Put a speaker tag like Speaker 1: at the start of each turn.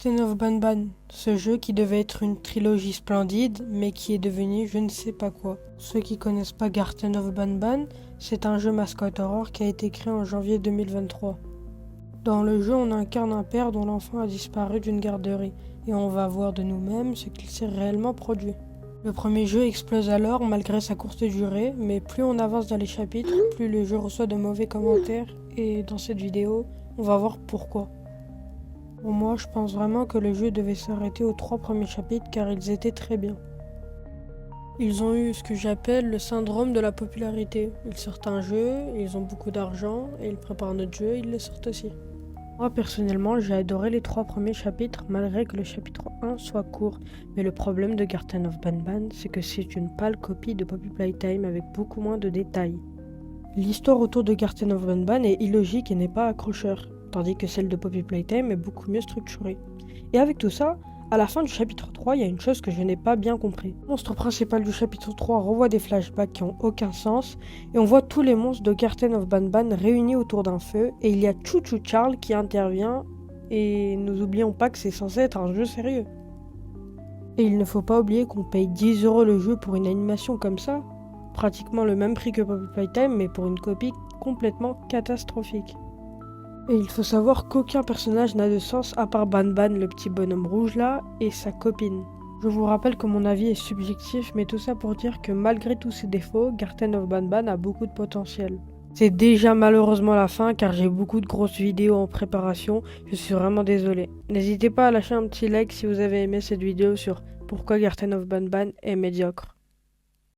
Speaker 1: Garten of Banban, ce jeu qui devait être une trilogie splendide, mais qui est devenu je ne sais pas quoi. Ceux qui connaissent pas Garten of Banban, c'est un jeu mascotte horror qui a été créé en janvier 2023. Dans le jeu, on incarne un père dont l'enfant a disparu d'une garderie, et on va voir de nous-mêmes ce qu'il s'est réellement produit. Le premier jeu explose alors malgré sa courte durée, mais plus on avance dans les chapitres, plus le jeu reçoit de mauvais commentaires, et dans cette vidéo, on va voir pourquoi. Pour moi, je pense vraiment que le jeu devait s'arrêter aux 3 premiers chapitres car ils étaient très bien. Ils ont eu ce que j'appelle le syndrome de la popularité. Ils sortent un jeu, ils ont beaucoup d'argent et ils préparent un autre jeu, ils le sortent aussi. Moi personnellement, j'ai adoré les 3 premiers chapitres malgré que le chapitre 1 soit court. Mais le problème de Garten of Banban, c'est que c'est une pâle copie de Poppy Playtime avec beaucoup moins de détails. L'histoire autour de Garten of Banban est illogique et n'est pas accrocheur, tandis que celle de Poppy Playtime est beaucoup mieux structurée. Et avec tout ça, à la fin du chapitre 3, il y a une chose que je n'ai pas bien compris. Le monstre principal du chapitre 3 revoit des flashbacks qui n'ont aucun sens, et on voit tous les monstres de Garten of Banban réunis autour d'un feu, et il y a Choo Choo Charles qui intervient, et nous oublions pas que c'est censé être un jeu sérieux. Et il ne faut pas oublier qu'on paye 10 € le jeu pour une animation comme ça, pratiquement le même prix que Poppy Playtime, mais pour une copie complètement catastrophique. Et il faut savoir qu'aucun personnage n'a de sens à part Banban, le petit bonhomme rouge là, et sa copine. Je vous rappelle que mon avis est subjectif, mais tout ça pour dire que malgré tous ses défauts, Garten of Banban a beaucoup de potentiel. C'est déjà malheureusement la fin car j'ai beaucoup de grosses vidéos en préparation, je suis vraiment désolé. N'hésitez pas à lâcher un petit like si vous avez aimé cette vidéo sur pourquoi Garten of Banban est médiocre.